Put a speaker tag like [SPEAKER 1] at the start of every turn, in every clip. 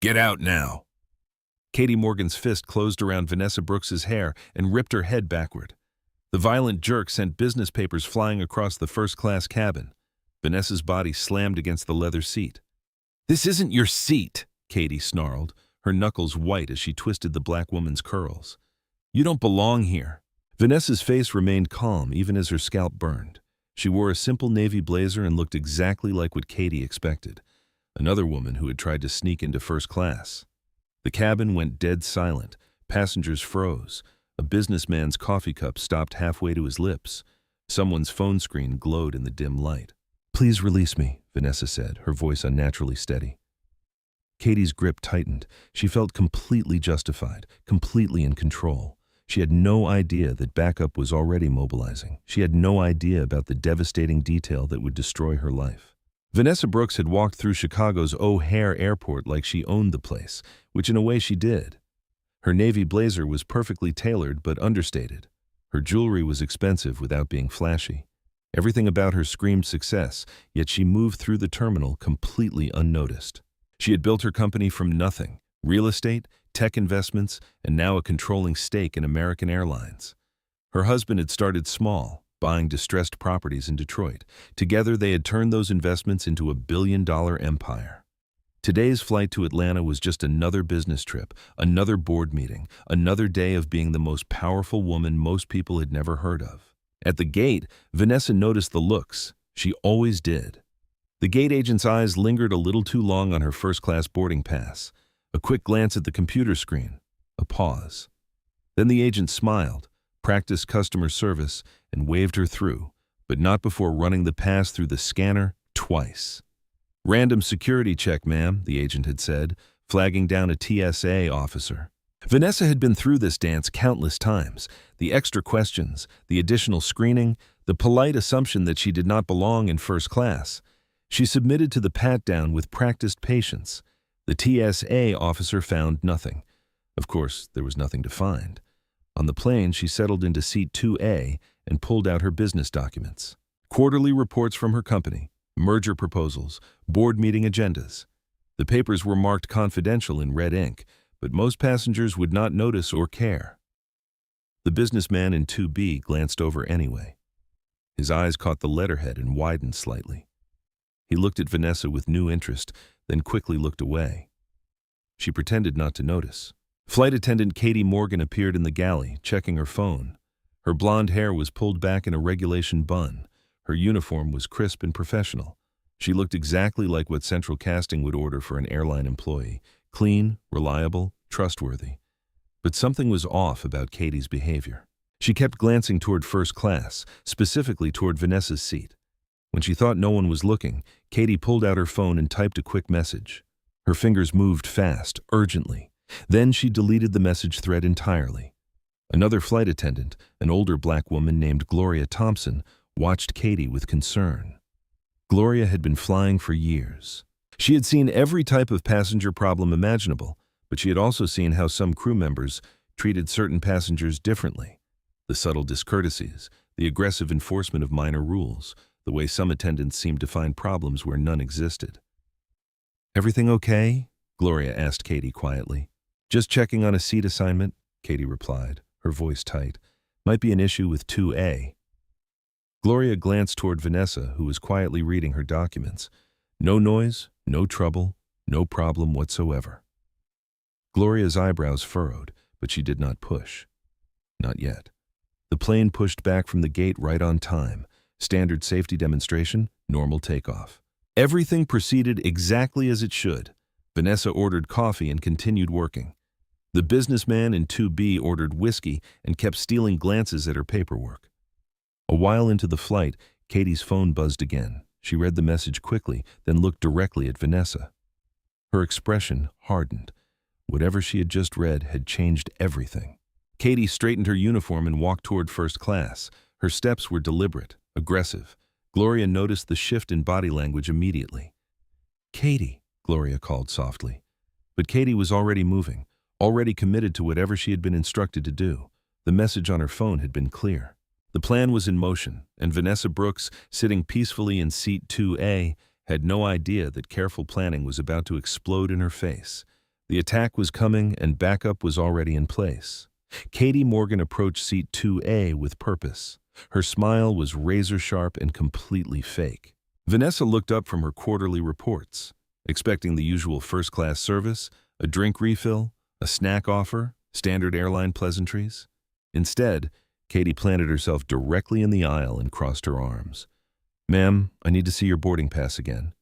[SPEAKER 1] Get out now. Katie Morgan's fist closed around Vanessa Brooks's hair and ripped her head backward. The violent jerk sent business papers flying across the first-class cabin. Vanessa's body slammed against the leather seat. "This isn't your seat," Katie snarled, her knuckles white as she twisted the black woman's curls. "You don't belong here." Vanessa's face remained calm even as her scalp burned. She wore a simple navy blazer and looked exactly like what Katie expected, another woman who had tried to sneak into first class. The cabin went dead silent. Passengers froze. A businessman's coffee cup stopped halfway to his lips. Someone's phone screen glowed in the dim light. "Please release me," Vanessa said, her voice unnaturally steady. Katie's grip tightened. She felt completely justified, completely in control. She had no idea that backup was already mobilizing. She had no idea about the devastating detail that would destroy her life. Vanessa Brooks had walked through Chicago's O'Hare Airport like she owned the place, which in a way she did. Her navy blazer was perfectly tailored but understated. Her jewelry was expensive without being flashy. Everything about her screamed success, yet she moved through the terminal completely unnoticed. She had built her company from nothing: real estate, tech investments, and now a controlling stake in American Airlines. Her husband had started small, buying distressed properties in Detroit. Together, they had turned those investments into a billion-dollar empire. Today's flight to Atlanta was just another business trip, another board meeting, another day of being the most powerful woman most people had never heard of. At the gate, Vanessa noticed the looks. She always did. The gate agent's eyes lingered a little too long on her first-class boarding pass. A quick glance at the computer screen. A pause. Then the agent smiled, practiced customer service, and waved her through, but not before running the pass through the scanner twice. "Random security check, ma'am," the agent had said, flagging down a TSA officer. Vanessa had been through this dance countless times. The extra questions, the additional screening, the polite assumption that she did not belong in first class. She submitted to the pat-down with practiced patience. The TSA officer found nothing. Of course, there was nothing to find. On the plane, she settled into seat 2A and pulled out her business documents. Quarterly reports from her company, merger proposals, board meeting agendas. The papers were marked confidential in red ink, but most passengers would not notice or care. The businessman in 2B glanced over anyway. His eyes caught the letterhead and widened slightly. He looked at Vanessa with new interest, then quickly looked away. She pretended not to notice. Flight attendant Katie Morgan appeared in the galley, checking her phone. Her blonde hair was pulled back in a regulation bun. Her uniform was crisp and professional. She looked exactly like what central casting would order for an airline employee: clean, reliable, trustworthy. But something was off about Katie's behavior. She kept glancing toward first class, specifically toward Vanessa's seat. When she thought no one was looking, Katie pulled out her phone and typed a quick message. Her fingers moved fast, urgently. Then she deleted the message thread entirely. Another flight attendant, an older black woman named Gloria Thompson, watched Katie with concern. Gloria had been flying for years. She had seen every type of passenger problem imaginable, but she had also seen how some crew members treated certain passengers differently. The subtle discourtesies, the aggressive enforcement of minor rules, the way some attendants seemed to find problems where none existed. "Everything okay?" Gloria asked Katie quietly. "Just checking on a seat assignment," Katie replied, her voice tight. "Might be an issue with 2A. Gloria glanced toward Vanessa, who was quietly reading her documents. No noise, no trouble, no problem whatsoever. Gloria's eyebrows furrowed, but she did not push. Not yet. The plane pushed back from the gate right on time. Standard safety demonstration, normal takeoff. Everything proceeded exactly as it should. Vanessa ordered coffee and continued working. The businessman in 2B ordered whiskey and kept stealing glances at her paperwork. A while into the flight, Katie's phone buzzed again. She read the message quickly, then looked directly at Vanessa. Her expression hardened. Whatever she had just read had changed everything. Katie straightened her uniform and walked toward first class. Her steps were deliberate, aggressive. Gloria noticed the shift in body language immediately. "Katie," Gloria called softly. But Katie was already moving, already committed to whatever she had been instructed to do. The message on her phone had been clear. The plan was in motion, and Vanessa Brooks, sitting peacefully in seat 2A, had no idea that careful planning was about to explode in her face. The attack was coming and backup was already in place. Katie Morgan approached seat 2A with purpose. Her smile was razor-sharp and completely fake. Vanessa looked up from her quarterly reports, expecting the usual first-class service, a drink refill, a snack offer, standard airline pleasantries. Instead, Katie planted herself directly in the aisle and crossed her arms. "Ma'am, I need to see your boarding pass again."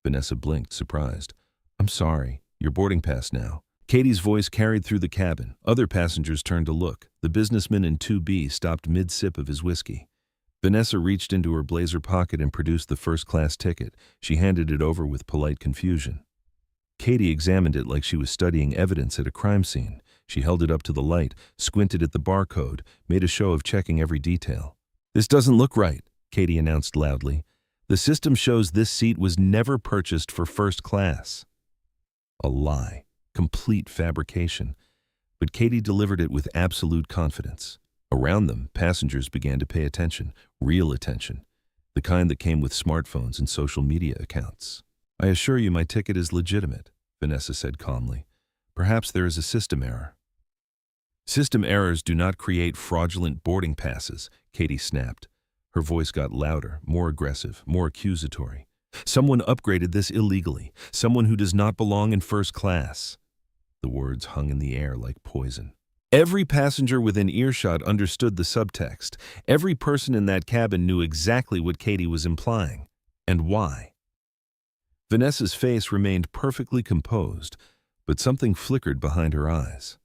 [SPEAKER 1] Vanessa blinked, surprised. "I'm sorry, your boarding pass now." Katie's voice carried through the cabin. Other passengers turned to look. The businessman in 2B stopped mid-sip of his whiskey. Vanessa reached into her blazer pocket and produced the first-class ticket. She handed it over with polite confusion. Katie examined it like she was studying evidence at a crime scene. She held it up to the light, squinted at the barcode, made a show of checking every detail. "This doesn't look right," Katie announced loudly. "The system shows this seat was never purchased for first class." A lie. Complete fabrication. But Katie delivered it with absolute confidence. Around them, passengers began to pay attention, real attention, the kind that came with smartphones and social media accounts. "I assure you my ticket is legitimate," Vanessa said calmly. "Perhaps there is a system error." "System errors do not create fraudulent boarding passes," Katie snapped. Her voice got louder, more aggressive, more accusatory. "Someone upgraded this illegally, someone who does not belong in first class." The words hung in the air like poison. Every passenger within earshot understood the subtext. Every person in that cabin knew exactly what Katie was implying, and why. Vanessa's face remained perfectly composed, but something flickered behind her eyes.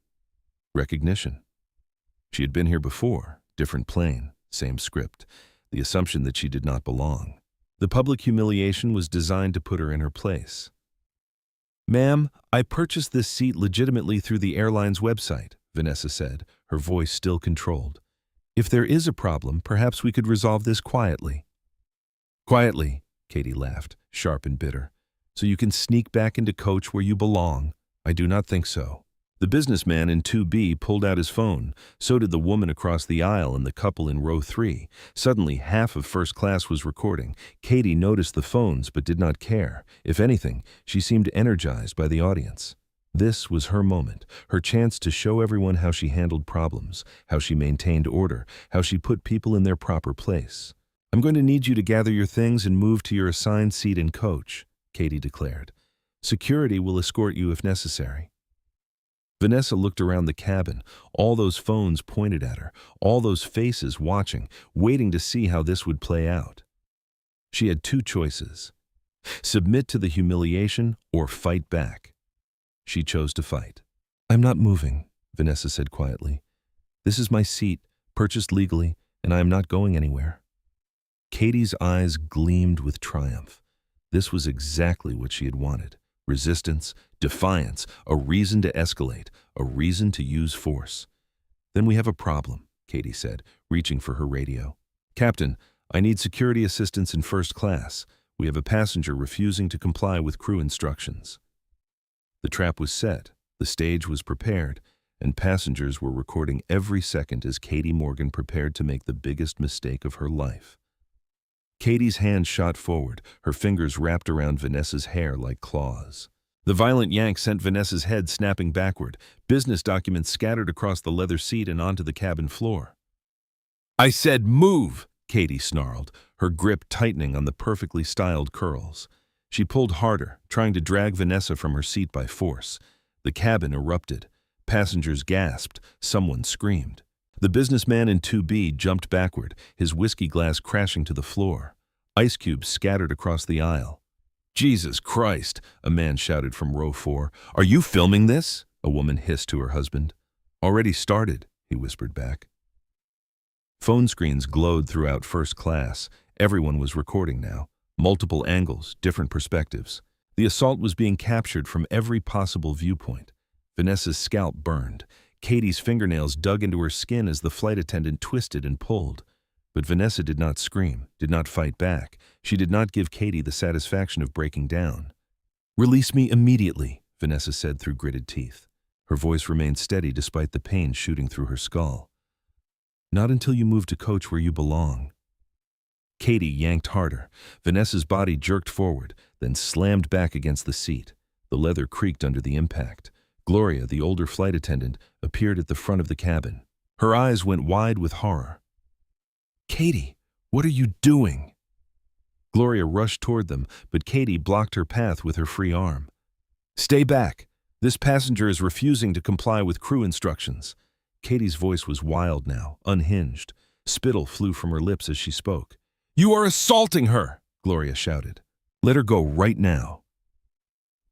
[SPEAKER 1] Recognition. She had been here before, different plane, same script, the assumption that she did not belong. The public humiliation was designed to put her in her place. "Ma'am, I purchased this seat legitimately through the airline's website," Vanessa said, her voice still controlled. "If there is a problem, perhaps we could resolve this quietly." "Quietly," Katie laughed, sharp and bitter. "So you can sneak back into coach where you belong? I do not think so." The businessman in 2B pulled out his phone. So did the woman across the aisle and the couple in row 3. Suddenly, half of first class was recording. Katie noticed the phones but did not care. If anything, she seemed energized by the audience. This was her moment, her chance to show everyone how she handled problems, how she maintained order, how she put people in their proper place. "I'm going to need you to gather your things and move to your assigned seat in coach," Katie declared. "Security will escort you if necessary." Vanessa looked around the cabin, all those phones pointed at her, all those faces watching, waiting to see how this would play out. She had two choices: submit to the humiliation or fight back. She chose to fight. "I'm not moving," Vanessa said quietly. "This is my seat, purchased legally, and I am not going anywhere." Katie's eyes gleamed with triumph. This was exactly what she had wanted. Resistance, defiance, a reason to escalate, a reason to use force. "Then we have a problem," Katie said, reaching for her radio. "Captain, I need security assistance in first class. We have a passenger refusing to comply with crew instructions." The trap was set, the stage was prepared, and passengers were recording every second as Katie Morgan prepared to make the biggest mistake of her life. Katie's hand shot forward, her fingers wrapped around Vanessa's hair like claws. The violent yank sent Vanessa's head snapping backward, business documents scattered across the leather seat and onto the cabin floor. "I said move!" Katie snarled, her grip tightening on the perfectly styled curls. She pulled harder, trying to drag Vanessa from her seat by force. The cabin erupted. Passengers gasped. Someone screamed. The businessman in 2B jumped backward, his whiskey glass crashing to the floor. Ice cubes scattered across the aisle. "Jesus Christ!" a man shouted from row 4. "Are you filming this?" a woman hissed to her husband. "Already started," he whispered back. Phone screens glowed throughout first class. Everyone was recording now. Multiple angles, different perspectives. The assault was being captured from every possible viewpoint. Vanessa's scalp burned. Katie's fingernails dug into her skin as the flight attendant twisted and pulled. But Vanessa did not scream, did not fight back. She did not give Katie the satisfaction of breaking down. "Release me immediately," Vanessa said through gritted teeth. Her voice remained steady despite the pain shooting through her skull. "Not until you move to coach where you belong." Katie yanked harder. Vanessa's body jerked forward, then slammed back against the seat. The leather creaked under the impact. Gloria, the older flight attendant, appeared at the front of the cabin. Her eyes went wide with horror. "Katie, what are you doing?" Gloria rushed toward them, but Katie blocked her path with her free arm. "Stay back. This passenger is refusing to comply with crew instructions." Katie's voice was wild now, unhinged. Spittle flew from her lips as she spoke. "You are assaulting her!" Gloria shouted. "Let her go right now."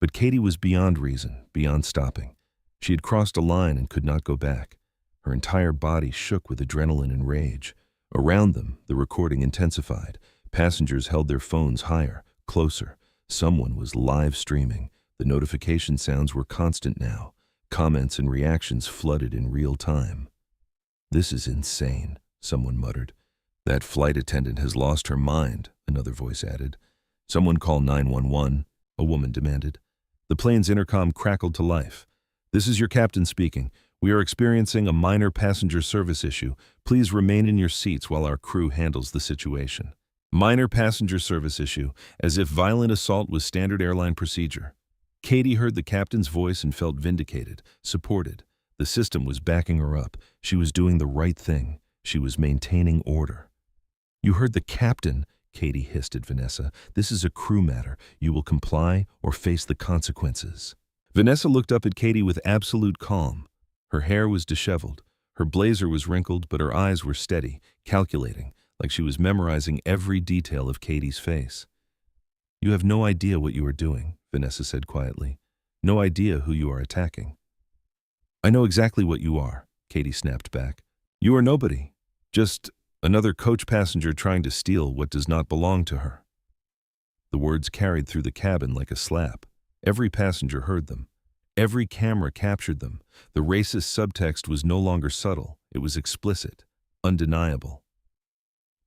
[SPEAKER 1] But Katie was beyond reason, beyond stopping. She had crossed a line and could not go back. Her entire body shook with adrenaline and rage. Around them, the recording intensified. Passengers held their phones higher, closer. Someone was live streaming. The notification sounds were constant now. Comments and reactions flooded in real time. "This is insane," someone muttered. "That flight attendant has lost her mind," another voice added. "Someone call 911, a woman demanded. The plane's intercom crackled to life. "This is your captain speaking. We are experiencing a minor passenger service issue. Please remain in your seats while our crew handles the situation." Minor passenger service issue, as if violent assault was standard airline procedure. Katie heard the captain's voice and felt vindicated, supported. The system was backing her up. She was doing the right thing. She was maintaining order. "You heard the captain," Katie hissed at Vanessa. "This is a crew matter. You will comply or face the consequences." Vanessa looked up at Katie with absolute calm. Her hair was disheveled. Her blazer was wrinkled, but her eyes were steady, calculating, like she was memorizing every detail of Katie's face. "You have no idea what you are doing," Vanessa said quietly. "No idea who you are attacking." "I know exactly what you are," Katie snapped back. "You are nobody. Just another coach passenger trying to steal what does not belong to her." The words carried through the cabin like a slap. Every passenger heard them. Every camera captured them. The racist subtext was no longer subtle. It was explicit, undeniable.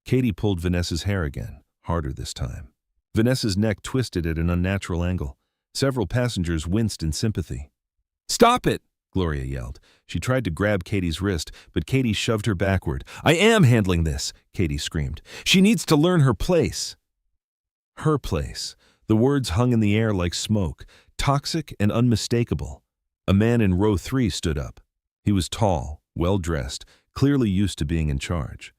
[SPEAKER 1] Katie pulled Vanessa's hair again, harder this time. Vanessa's neck twisted at an unnatural angle. Several passengers winced in sympathy. "Stop it!" Gloria yelled. She tried to grab Katie's wrist, but Katie shoved her backward. "I am handling this," Katie screamed. "She needs to learn her place." Her place. The words hung in the air like smoke, toxic and unmistakable. A man in row 3 stood up. He was tall, well-dressed, clearly used to being in charge.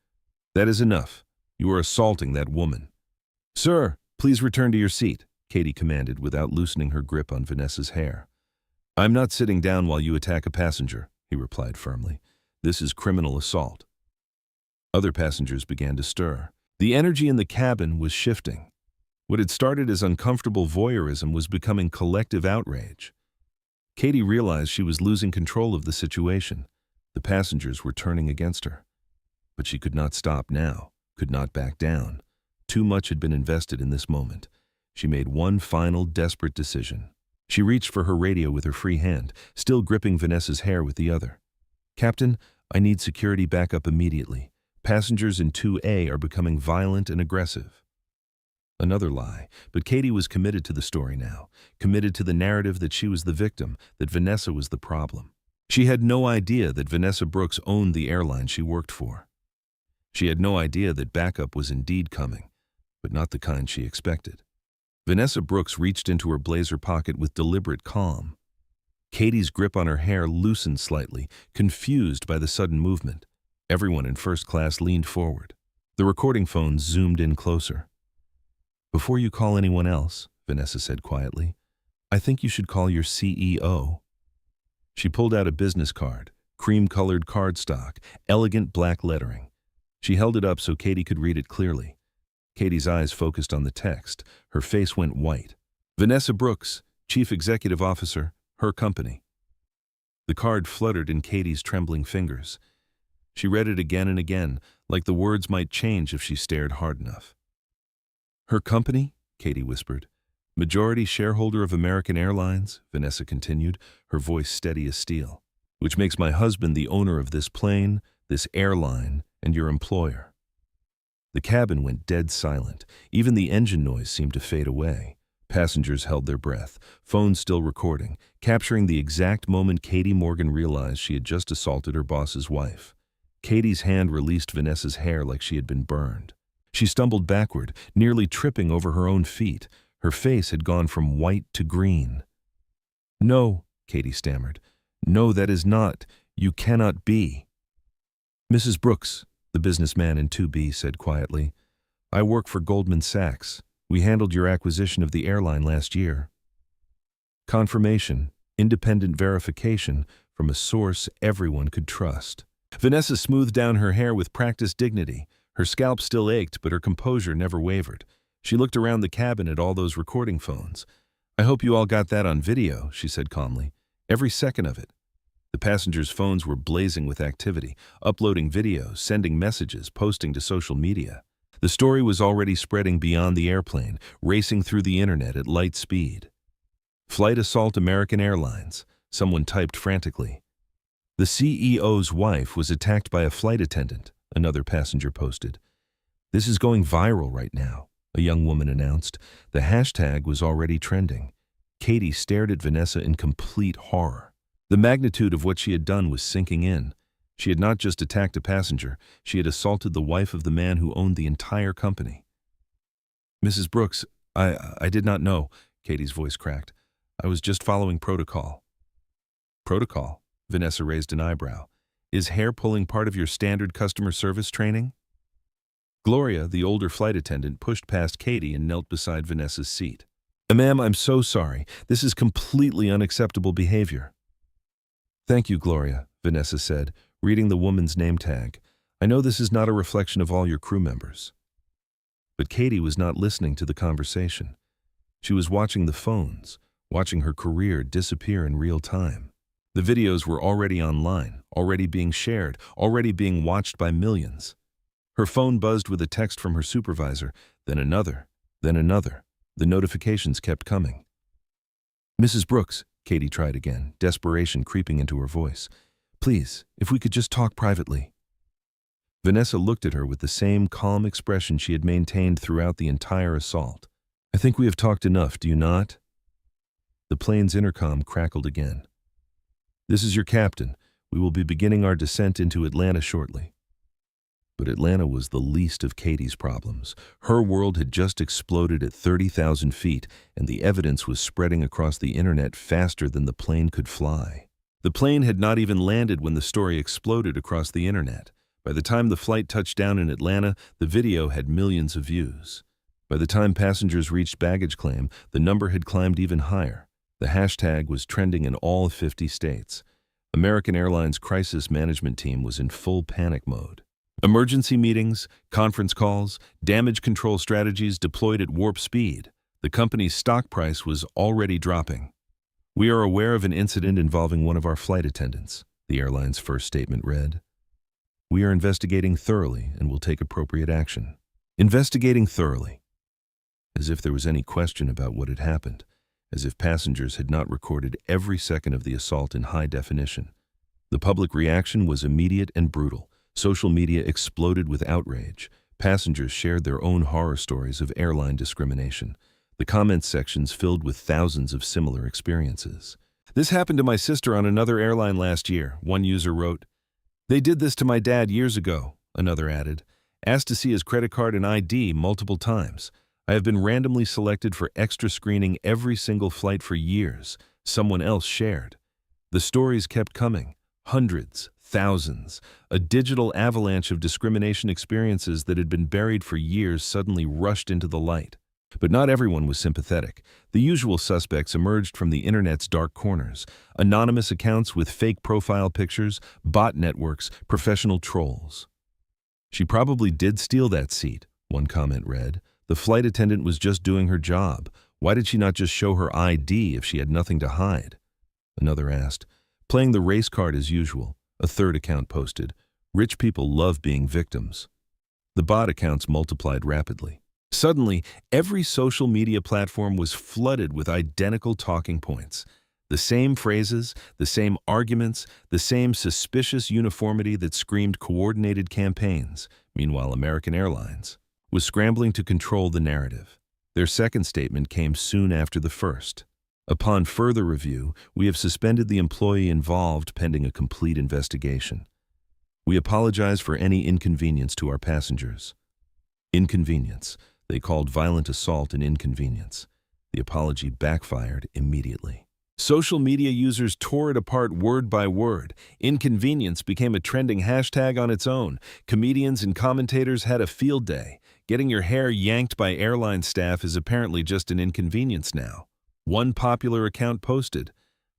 [SPEAKER 1] "That is enough. You are assaulting that woman." "Sir, please return to your seat," Katie commanded without loosening her grip on Vanessa's hair. "I'm not sitting down while you attack a passenger," he replied firmly. "This is criminal assault." Other passengers began to stir. The energy in the cabin was shifting. What had started as uncomfortable voyeurism was becoming collective outrage. Katie realized she was losing control of the situation. The passengers were turning against her. But she could not stop now, could not back down. Too much had been invested in this moment. She made one final, desperate decision. She reached for her radio with her free hand, still gripping Vanessa's hair with the other. "Captain, I need security backup immediately. Passengers in 2A are becoming violent and aggressive." Another lie, but Katie was committed to the story now, committed to the narrative that she was the victim, that Vanessa was the problem. She had no idea that Vanessa Brooks owned the airline she worked for. She had no idea that backup was indeed coming, but not the kind she expected. Vanessa Brooks reached into her blazer pocket with deliberate calm. Katie's grip on her hair loosened slightly, confused by the sudden movement. Everyone in first class leaned forward. The recording phone zoomed in closer. "Before you call anyone else," Vanessa said quietly, "I think you should call your CEO." She pulled out a business card, cream-colored cardstock, elegant black lettering. She held it up so Katie could read it clearly. Katie's eyes focused on the text. Her face went white. "Vanessa Brooks, Chief Executive Officer, her company." The card fluttered in Katie's trembling fingers. She read it again and again, like the words might change if she stared hard enough. "Her company?" Katie whispered. "Majority shareholder of American Airlines," Vanessa continued, her voice steady as steel. "Which makes my husband the owner of this plane, this airline, and your employer." The cabin went dead silent. Even the engine noise seemed to fade away. Passengers held their breath, phones still recording, capturing the exact moment Katie Morgan realized she had just assaulted her boss's wife. Katie's hand released Vanessa's hair like she had been burned. She stumbled backward, nearly tripping over her own feet. Her face had gone from white to green. No, Katie stammered. No, that is not. You cannot be. Mrs. Brooks, the businessman in 2B said quietly, I work for Goldman Sachs. We handled your acquisition of the airline last year. Confirmation, independent verification from a source everyone could trust. Vanessa smoothed down her hair with practiced dignity. Her scalp still ached, but her composure never wavered. She looked around the cabin at all those recording phones. I hope you all got that on video, she said calmly. Every second of it. The passengers' phones were blazing with activity, uploading videos, sending messages, posting to social media. The story was already spreading beyond the airplane, racing through the internet at light speed. Flight assault American Airlines, someone typed frantically. The CEO's wife was attacked by a flight attendant, another passenger posted. This is going viral right now, a young woman announced. The hashtag was already trending. Katie stared at Vanessa in complete horror. The magnitude of what she had done was sinking in. She had not just attacked a passenger, she had assaulted the wife of the man who owned the entire company. Mrs. Brooks, I did not know, Katie's voice cracked. I was just following protocol. Protocol? Vanessa raised an eyebrow. Is hair pulling part of your standard customer service training? Gloria, the older flight attendant, pushed past Katie and knelt beside Vanessa's seat. Ma'am, I'm so sorry. This is completely unacceptable behavior. Thank you, Gloria, Vanessa said, reading the woman's name tag. I know this is not a reflection of all your crew members. But Katie was not listening to the conversation. She was watching the phones, watching her career disappear in real time. The videos were already online, already being shared, already being watched by millions. Her phone buzzed with a text from her supervisor, then another, then another. The notifications kept coming. Mrs. Brooks, Katie tried again, desperation creeping into her voice. Please, if we could just talk privately. Vanessa looked at her with the same calm expression she had maintained throughout the entire assault. I think we have talked enough, do you not? The plane's intercom crackled again. This is your captain. We will be beginning our descent into Atlanta shortly. But Atlanta was the least of Katie's problems. Her world had just exploded at 30,000 feet, and the evidence was spreading across the internet faster than the plane could fly. The plane had not even landed when the story exploded across the internet. By the time the flight touched down in Atlanta, the video had millions of views. By the time passengers reached baggage claim, the number had climbed even higher. The hashtag was trending in all 50 states. American Airlines' crisis management team was in full panic mode. Emergency meetings, conference calls, damage control strategies deployed at warp speed. The company's stock price was already dropping. We are aware of an incident involving one of our flight attendants, the airline's first statement read. We are investigating thoroughly and will take appropriate action. Investigating thoroughly. As if there was any question about what had happened, as if passengers had not recorded every second of the assault in high definition. The public reaction was immediate and brutal. Social media exploded with outrage. Passengers shared their own horror stories of airline discrimination. The comments sections filled with thousands of similar experiences. This happened to my sister on another airline last year, one user wrote. They did this to my dad years ago, another added. Asked to see his credit card and ID multiple times. I have been randomly selected for extra screening every single flight for years, someone else shared. The stories kept coming, hundreds, thousands. A digital avalanche of discrimination experiences that had been buried for years suddenly rushed into the light. But not everyone was sympathetic. The usual suspects emerged from the internet's dark corners. Anonymous accounts with fake profile pictures, bot networks, professional trolls. She probably did steal that seat, one comment read. The flight attendant was just doing her job. Why did she not just show her ID if she had nothing to hide? Another asked. Playing the race card as usual. A third account posted. Rich people love being victims. The bot accounts multiplied rapidly. Suddenly, every social media platform was flooded with identical talking points. The same phrases, the same arguments, the same suspicious uniformity that screamed coordinated campaigns. Meanwhile, American Airlines was scrambling to control the narrative. Their second statement came soon after the first. Upon further review, we have suspended the employee involved pending a complete investigation. We apologize for any inconvenience to our passengers. Inconvenience. They called violent assault an inconvenience. The apology backfired immediately. Social media users tore it apart word by word. Inconvenience became a trending hashtag on its own. Comedians and commentators had a field day. Getting your hair yanked by airline staff is apparently just an inconvenience now. One popular account posted,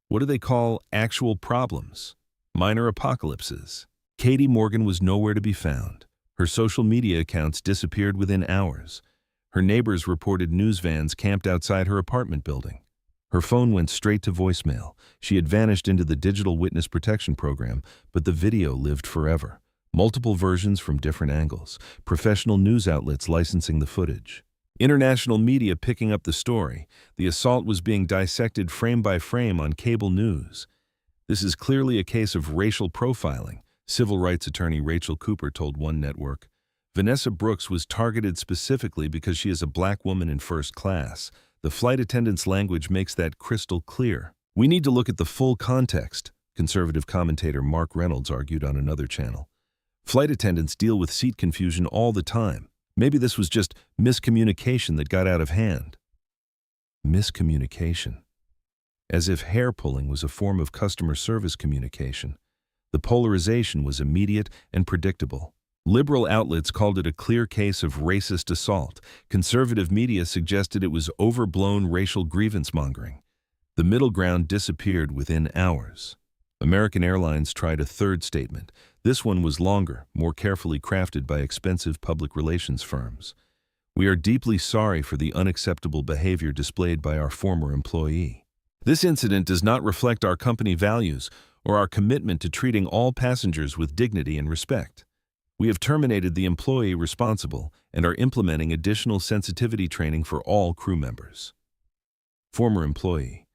[SPEAKER 1] "What do they call actual problems? Minor apocalypses." Katie Morgan was nowhere to be found. Her social media accounts disappeared within hours. Her neighbors reported news vans camped outside her apartment building. Her phone went straight to voicemail. She had vanished into the digital witness protection program, but the video lived forever. Multiple versions from different angles. Professional news outlets licensing the footage. International media picking up the story. The assault was being dissected frame by frame on cable news. This is clearly a case of racial profiling, civil rights attorney Rachel Cooper told one network. Vanessa Brooks was targeted specifically because she is a black woman in first class. The flight attendant's language makes that crystal clear. We need to look at the full context, conservative commentator Mark Reynolds argued on another channel. Flight attendants deal with seat confusion all the time. Maybe this was just miscommunication that got out of hand. Miscommunication. As if hair pulling was a form of customer service communication. The polarization was immediate and predictable. Liberal outlets called it a clear case of racist assault. Conservative media suggested it was overblown racial grievance-mongering. The middle ground disappeared within hours. American Airlines tried a third statement. This one was longer, more carefully crafted by expensive public relations firms. "We are deeply sorry for the unacceptable behavior displayed by our former employee. This incident does not reflect our company values or our commitment to treating all passengers with dignity and respect. We have terminated the employee responsible and are implementing additional sensitivity training for all crew members." Former employee.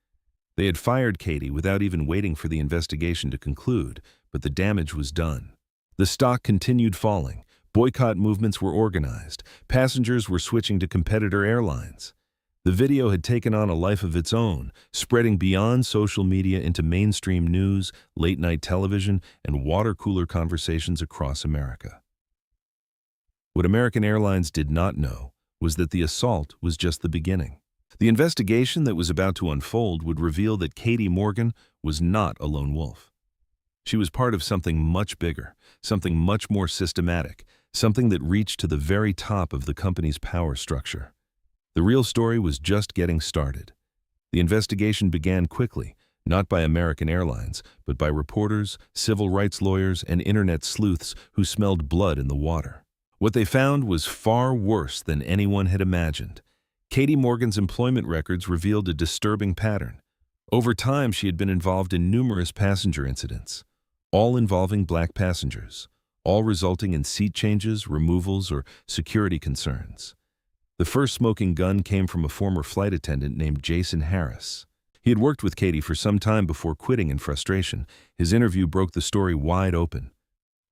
[SPEAKER 1] They had fired Katie without even waiting for the investigation to conclude, but the damage was done. The stock continued falling. Boycott movements were organized. Passengers were switching to competitor airlines. The video had taken on a life of its own, spreading beyond social media into mainstream news, late-night television, and water-cooler conversations across America. What American Airlines did not know was that the assault was just the beginning. The investigation that was about to unfold would reveal that Katie Morgan was not a lone wolf. She was part of something much bigger, something much more systematic, something that reached to the very top of the company's power structure. The real story was just getting started. The investigation began quickly, not by American Airlines, but by reporters, civil rights lawyers, and internet sleuths who smelled blood in the water. What they found was far worse than anyone had imagined. Katie Morgan's employment records revealed a disturbing pattern. Over time, she had been involved in numerous passenger incidents, all involving black passengers, all resulting in seat changes, removals, or security concerns. The first smoking gun came from a former flight attendant named Jason Harris. He had worked with Katie for some time before quitting in frustration. His interview broke the story wide open.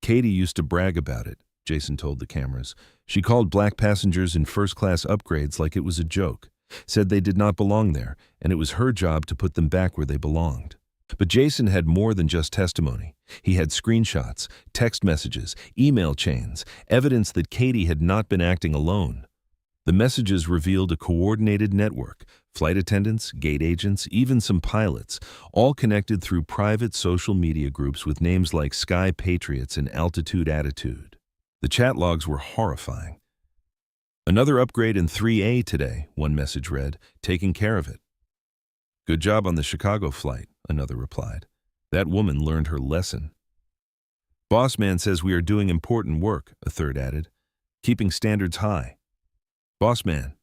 [SPEAKER 1] "Katie used to brag about it," Jason told the cameras. "She called black passengers in first-class upgrades like it was a joke, said they did not belong there, and it was her job to put them back where they belonged." But Jason had more than just testimony. He had screenshots, text messages, email chains, evidence that Katie had not been acting alone. The messages revealed a coordinated network, flight attendants, gate agents, even some pilots, all connected through private social media groups with names like Sky Patriots and Altitude Attitude. The chat logs were horrifying. "Another upgrade in 3A today," one message read, "taking care of it." "Good job on the Chicago flight," another replied. "That woman learned her lesson." "Boss man says we are doing important work," a third added, "keeping standards high." "Boss man."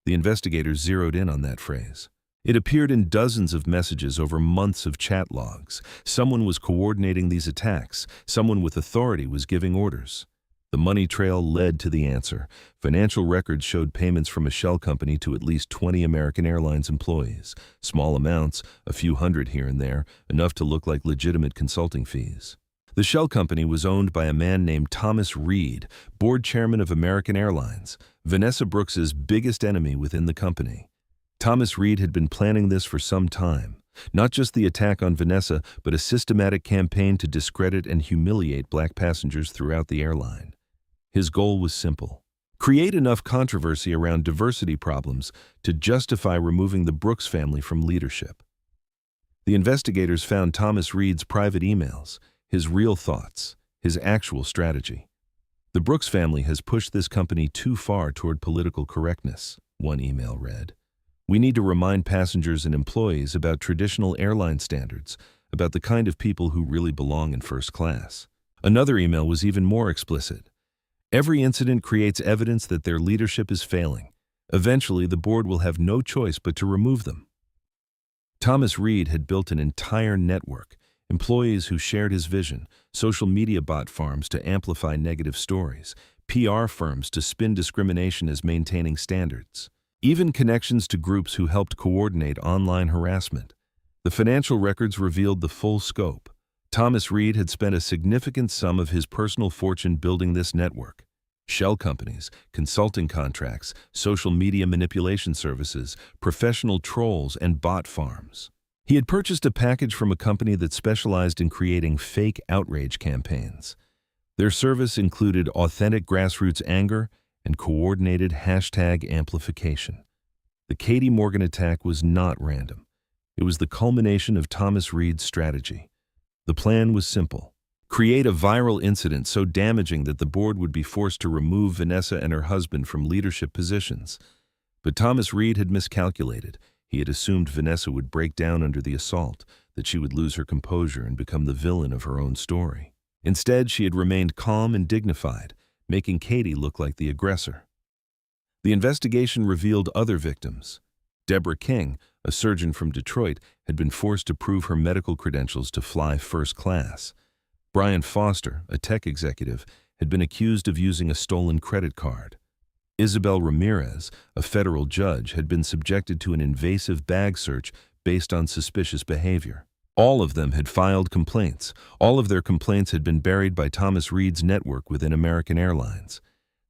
[SPEAKER 1] The investigators zeroed in on that phrase. It appeared in dozens of messages over months of chat logs. Someone was coordinating these attacks. Someone with authority was giving orders. The money trail led to the answer. Financial records showed payments from a shell company to at least 20 American Airlines employees. Small amounts, a few hundred here and there, enough to look like legitimate consulting fees. The shell company was owned by a man named Thomas Reed, board chairman of American Airlines, Vanessa Brooks's biggest enemy within the company. Thomas Reed had been planning this for some time. Not just the attack on Vanessa, but a systematic campaign to discredit and humiliate black passengers throughout the airline. His goal was simple: create enough controversy around diversity problems to justify removing the Brooks family from leadership. The investigators found Thomas Reed's private emails, his real thoughts, his actual strategy. "The Brooks family has pushed this company too far toward political correctness," one email read. "We need to remind passengers and employees about traditional airline standards, about the kind of people who really belong in first class." Another email was even more explicit. "Every incident creates evidence that their leadership is failing. Eventually, the board will have no choice but to remove them." Thomas Reed had built an entire network, employees who shared his vision, social media bot farms to amplify negative stories, PR firms to spin discrimination as maintaining standards, even connections to groups who helped coordinate online harassment. The financial records revealed the full scope. Thomas Reed had spent a significant sum of his personal fortune building this network. Shell companies, consulting contracts, social media manipulation services, professional trolls, and bot farms. He had purchased a package from a company that specialized in creating fake outrage campaigns. Their service included authentic grassroots anger and coordinated hashtag amplification. The Katie Morgan attack was not random. It was the culmination of Thomas Reed's strategy. The plan was simple. Create a viral incident so damaging that the board would be forced to remove Vanessa and her husband from leadership positions. But Thomas Reed had miscalculated. He had assumed Vanessa would break down under the assault, that she would lose her composure and become the villain of her own story. Instead, she had remained calm and dignified, making Katie look like the aggressor. The investigation revealed other victims. Deborah King, a surgeon from Detroit, had been forced to prove her medical credentials to fly first class. Brian Foster, a tech executive, had been accused of using a stolen credit card. Isabel Ramirez, a federal judge, had been subjected to an invasive bag search based on suspicious behavior. All of them had filed complaints. All of their complaints had been buried by Thomas Reed's network within American Airlines.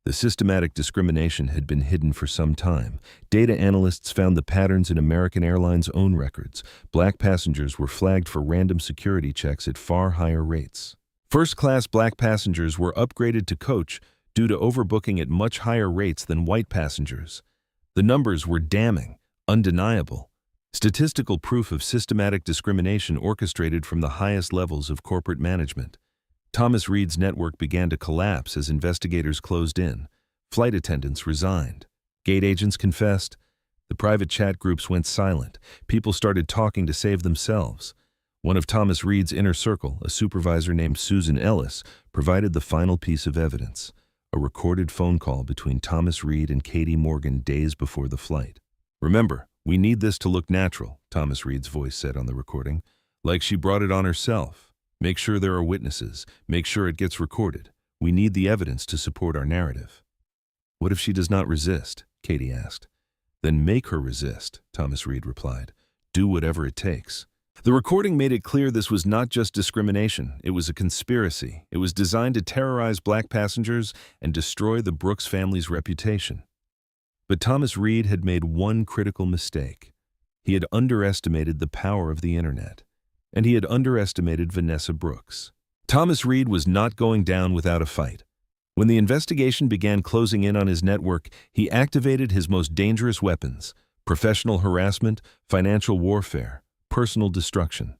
[SPEAKER 1] The systematic discrimination had been hidden for some time. Data analysts found the patterns in American Airlines' own records. Black passengers were flagged for random security checks at far higher rates. First-class black passengers were upgraded to coach due to overbooking at much higher rates than white passengers. The numbers were damning, undeniable. Statistical proof of systematic discrimination orchestrated from the highest levels of corporate management. Thomas Reed's network began to collapse as investigators closed in. Flight attendants resigned. Gate agents confessed. The private chat groups went silent. People started talking to save themselves. One of Thomas Reed's inner circle, a supervisor named Susan Ellis, provided the final piece of evidence, a recorded phone call between Thomas Reed and Katie Morgan days before the flight. "Remember, we need this to look natural," Thomas Reed's voice said on the recording, "like she brought it on herself. Make sure there are witnesses. Make sure it gets recorded. We need the evidence to support our narrative." "What if she does not resist?" Katie asked. "Then make her resist," Thomas Reed replied. "Do whatever it takes." The recording made it clear this was not just discrimination. It was a conspiracy. It was designed to terrorize black passengers and destroy the Brooks family's reputation. But Thomas Reed had made one critical mistake. He had underestimated the power of the internet. And he had underestimated Vanessa Brooks. Thomas Reed was not going down without a fight. When the investigation began closing in on his network, he activated his most dangerous weapons: professional harassment, financial warfare, personal destruction.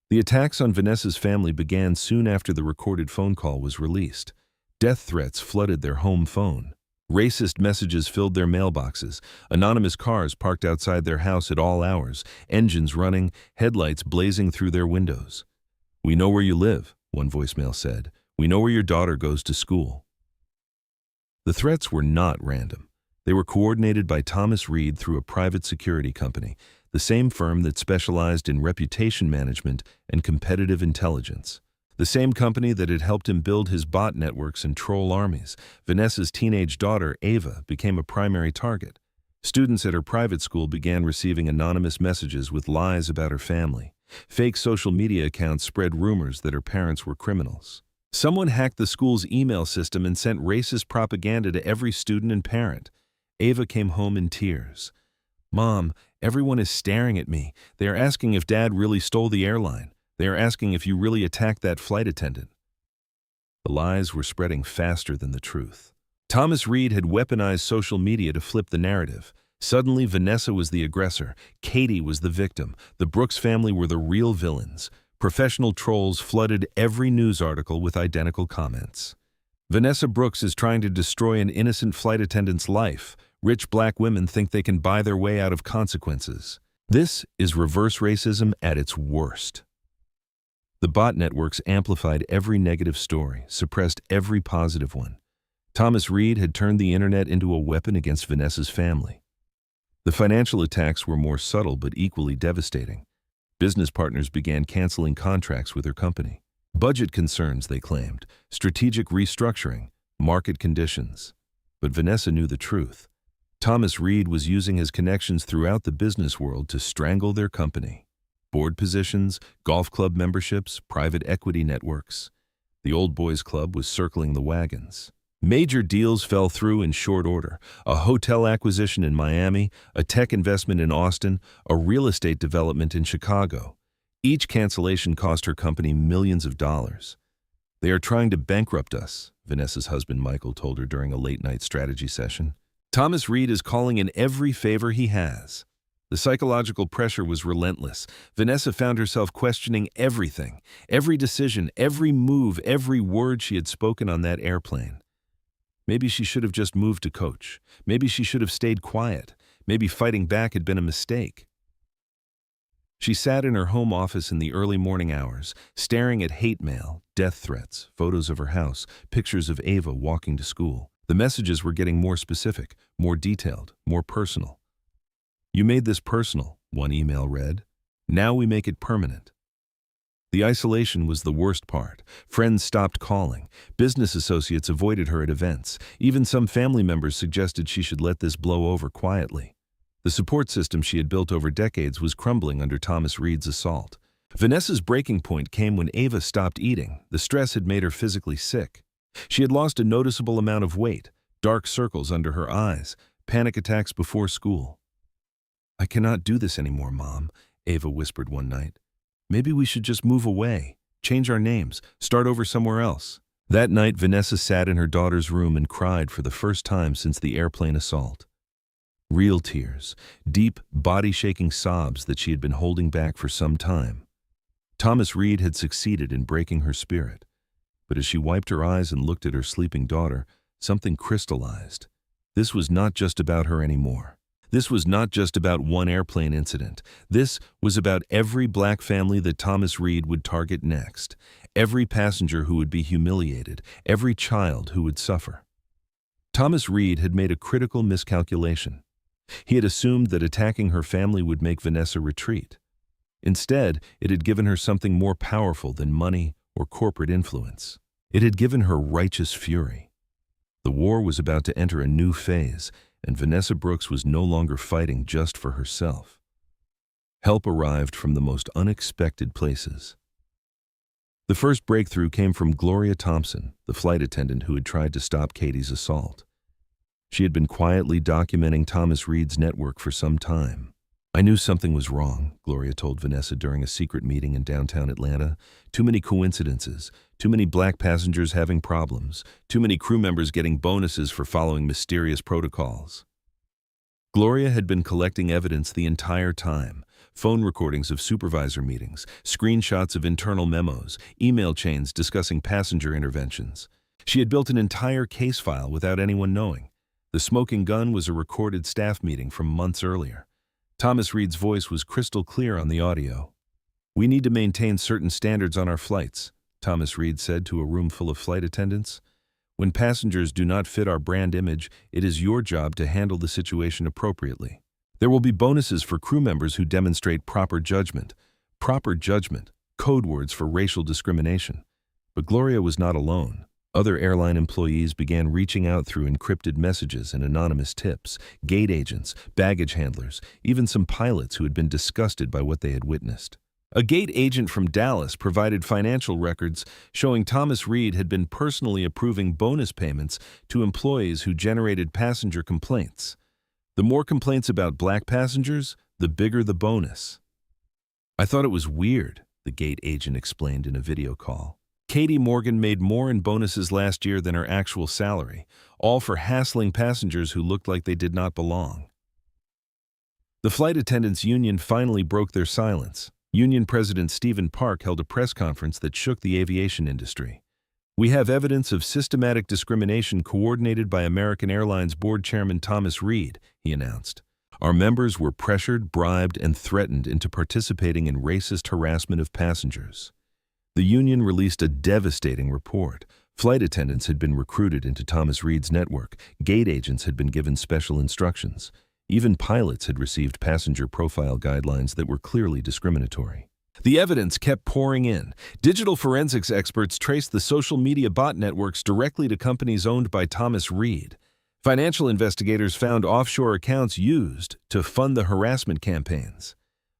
[SPEAKER 1] The attacks on Vanessa's family began soon after the recorded phone call was released. Death threats flooded their home phone. Racist messages filled their mailboxes, anonymous cars parked outside their house at all hours, engines running, headlights blazing through their windows. "We know where you live," one voicemail said. "We know where your daughter goes to school." The threats were not random. They were coordinated by Thomas Reed through a private security company, the same firm that specialized in reputation management and competitive intelligence. The same company that had helped him build his bot networks and troll armies. Vanessa's teenage daughter, Ava, became a primary target. Students at her private school began receiving anonymous messages with lies about her family. Fake social media accounts spread rumors that her parents were criminals. Someone hacked the school's email system and sent racist propaganda to every student and parent. Ava came home in tears. "Mom, everyone is staring at me. They are asking if Dad really stole the airline. They are asking if you really attacked that flight attendant." The lies were spreading faster than the truth. Thomas Reed had weaponized social media to flip the narrative. Suddenly, Vanessa was the aggressor, Katie was the victim, the Brooks family were the real villains. Professional trolls flooded every news article with identical comments. Vanessa Brooks is trying to destroy an innocent flight attendant's life. Rich black women think they can buy their way out of consequences. This is reverse racism at its worst. The bot networks amplified every negative story, suppressed every positive one. Thomas Reed had turned the internet into a weapon against Vanessa's family. The financial attacks were more subtle but equally devastating. Business partners began canceling contracts with her company. Budget concerns, they claimed, strategic restructuring, market conditions. But Vanessa knew the truth. Thomas Reed was using his connections throughout the business world to strangle their company. Board positions, golf club memberships, private equity networks. The Old Boys Club was circling the wagons. Major deals fell through in short order: a hotel acquisition in Miami, a tech investment in Austin, a real estate development in Chicago. Each cancellation cost her company millions of dollars. "They are trying to bankrupt us," Vanessa's husband Michael told her during a late-night strategy session. Thomas Reed is calling in every favor he has. The psychological pressure was relentless. Vanessa found herself questioning everything, every decision, every move, every word she had spoken on that airplane. Maybe she should have just moved to coach. Maybe she should have stayed quiet. Maybe fighting back had been a mistake. She sat in her home office in the early morning hours, staring at hate mail, death threats, photos of her house, pictures of Ava walking to school. The messages were getting more specific, more detailed, more personal. "You made this personal," one email read. "Now we make it permanent." The isolation was the worst part. Friends stopped calling. Business associates avoided her at events. Even some family members suggested she should let this blow over quietly. The support system she had built over decades was crumbling under Thomas Reed's assault. Vanessa's breaking point came when Ava stopped eating. The stress had made her physically sick. She had lost a noticeable amount of weight, dark circles under her eyes, panic attacks before school. "I cannot do this anymore, Mom," Ava whispered one night. "Maybe we should just move away, change our names, start over somewhere else." That night, Vanessa sat in her daughter's room and cried for the first time since the airplane assault. Real tears, deep, body-shaking sobs that she had been holding back for some time. Thomas Reed had succeeded in breaking her spirit. But as she wiped her eyes and looked at her sleeping daughter, something crystallized. This was not just about her anymore. This was not just about one airplane incident. This was about every black family that Thomas Reed would target next, every passenger who would be humiliated, every child who would suffer. Thomas Reed had made a critical miscalculation. He had assumed that attacking her family would make Vanessa retreat. Instead, it had given her something more powerful than money or corporate influence. It had given her righteous fury. The war was about to enter a new phase, and Vanessa Brooks was no longer fighting just for herself. Help arrived from the most unexpected places. The first breakthrough came from Gloria Thompson, the flight attendant who had tried to stop Katie's assault. She had been quietly documenting Thomas Reed's network for some time. "I knew something was wrong," Gloria told Vanessa during a secret meeting in downtown Atlanta. "Too many coincidences, too many black passengers having problems, too many crew members getting bonuses for following mysterious protocols." Gloria had been collecting evidence the entire time: phone recordings of supervisor meetings, screenshots of internal memos, email chains discussing passenger interventions. She had built an entire case file without anyone knowing. The smoking gun was a recorded staff meeting from months earlier. Thomas Reed's voice was crystal clear on the audio. "We need to maintain certain standards on our flights," Thomas Reed said to a room full of flight attendants. "When passengers do not fit our brand image, it is your job to handle the situation appropriately. There will be bonuses for crew members who demonstrate proper judgment." Proper judgment, code words for racial discrimination. But Gloria was not alone. Other airline employees began reaching out through encrypted messages and anonymous tips: gate agents, baggage handlers, even some pilots who had been disgusted by what they had witnessed. A gate agent from Dallas provided financial records showing Thomas Reed had been personally approving bonus payments to employees who generated passenger complaints. The more complaints about black passengers, the bigger the bonus. "I thought it was weird," the gate agent explained in a video call. "Katie Morgan made more in bonuses last year than her actual salary, all for hassling passengers who looked like they did not belong." The flight attendants' union finally broke their silence. Union President Stephen Park held a press conference that shook the aviation industry. "We have evidence of systematic discrimination coordinated by American Airlines board chairman Thomas Reed," he announced. "Our members were pressured, bribed, and threatened into participating in racist harassment of passengers." The union released a devastating report. Flight attendants had been recruited into Thomas Reed's network. Gate agents had been given special instructions. Even pilots had received passenger profile guidelines that were clearly discriminatory. The evidence kept pouring in. Digital forensics experts traced the social media bot networks directly to companies owned by Thomas Reed. Financial investigators found offshore accounts used to fund the harassment campaigns.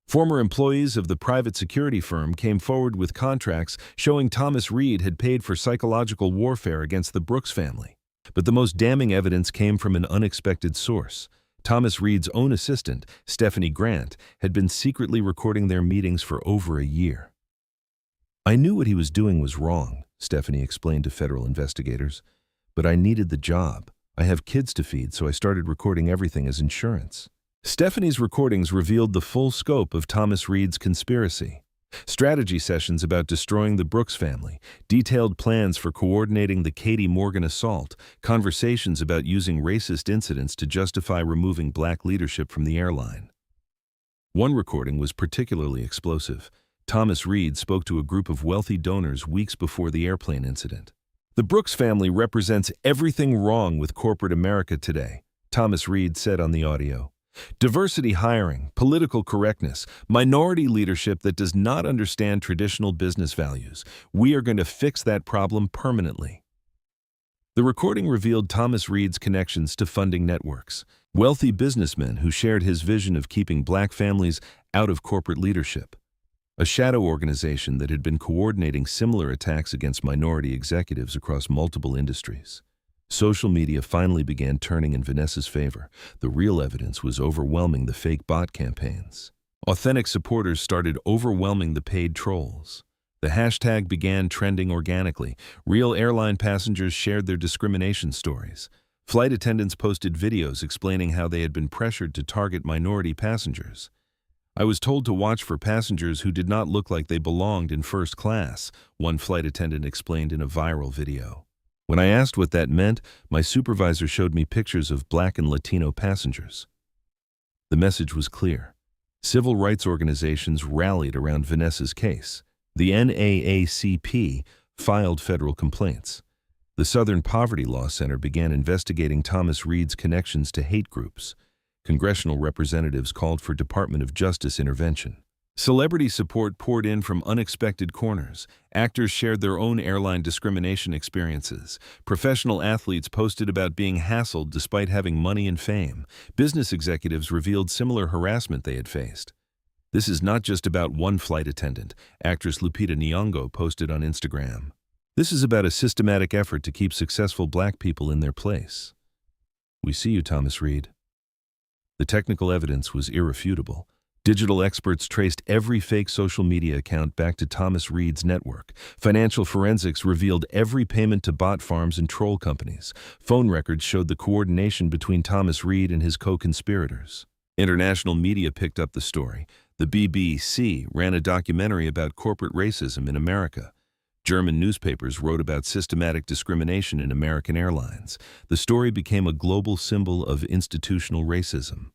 [SPEAKER 1] Former employees of the private security firm came forward with contracts showing Thomas Reed had paid for psychological warfare against the Brooks family. But the most damning evidence came from an unexpected source. Thomas Reed's own assistant, Stephanie Grant, had been secretly recording their meetings for over a year. "I knew what he was doing was wrong," Stephanie explained to federal investigators. "But I needed the job. I have kids to feed, so I started recording everything as insurance." Stephanie's recordings revealed the full scope of Thomas Reed's conspiracy. Strategy sessions about destroying the Brooks family, detailed plans for coordinating the Katie Morgan assault, conversations about using racist incidents to justify removing black leadership from the airline. One recording was particularly explosive. Thomas Reed spoke to a group of wealthy donors weeks before the airplane incident. "The Brooks family represents everything wrong with corporate America today," Thomas Reed said on the audio. "Diversity hiring, political correctness, minority leadership that does not understand traditional business values. We are going to fix that problem permanently." The recording revealed Thomas Reed's connections to funding networks, wealthy businessmen who shared his vision of keeping black families out of corporate leadership, a shadow organization that had been coordinating similar attacks against minority executives across multiple industries. Social media finally began turning in Vanessa's favor. The real evidence was overwhelming the fake bot campaigns. Authentic supporters started overwhelming the paid trolls. The hashtag began trending organically. Real airline passengers shared their discrimination stories. Flight attendants posted videos explaining how they had been pressured to target minority passengers. "I was told to watch for passengers who did not look like they belonged in first class," one flight attendant explained in a viral video. "When I asked what that meant, my supervisor showed me pictures of black and Latino passengers." The message was clear. Civil rights organizations rallied around Vanessa's case. The NAACP filed federal complaints. The Southern Poverty Law Center began investigating Thomas Reed's connections to hate groups. Congressional representatives called for Department of Justice intervention. Celebrity support poured in from unexpected corners. Actors shared their own airline discrimination experiences. Professional athletes posted about being hassled despite having money and fame. Business executives revealed similar harassment they had faced. "This is not just about one flight attendant," actress Lupita Nyong'o posted on Instagram. "This is about a systematic effort to keep successful black people in their place." "We see you, Thomas Reed." The technical evidence was irrefutable. Digital experts traced every fake social media account back to Thomas Reed's network. Financial forensics revealed every payment to bot farms and troll companies. Phone records showed the coordination between Thomas Reed and his co-conspirators. International media picked up the story. The BBC ran a documentary about corporate racism in America. German newspapers wrote about systematic discrimination in American Airlines. The story became a global symbol of institutional racism.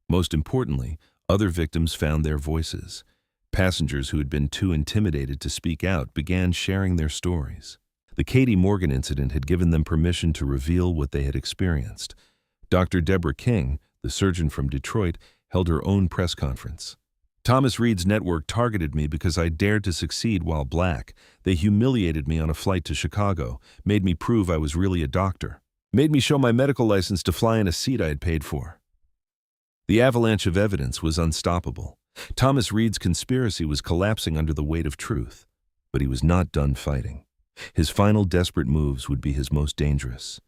[SPEAKER 1] Most importantly, other victims found their voices. Passengers who had been too intimidated to speak out began sharing their stories. The Katie Morgan incident had given them permission to reveal what they had experienced. Dr. Deborah King, the surgeon from Detroit, held her own press conference. "Thomas Reed's network targeted me because I dared to succeed while black. They humiliated me on a flight to Chicago, made me prove I was really a doctor, made me show my medical license to fly in a seat I had paid for." The avalanche of evidence was unstoppable. Thomas Reed's conspiracy was collapsing under the weight of truth. But he was not done fighting. His final desperate moves would be his most dangerous.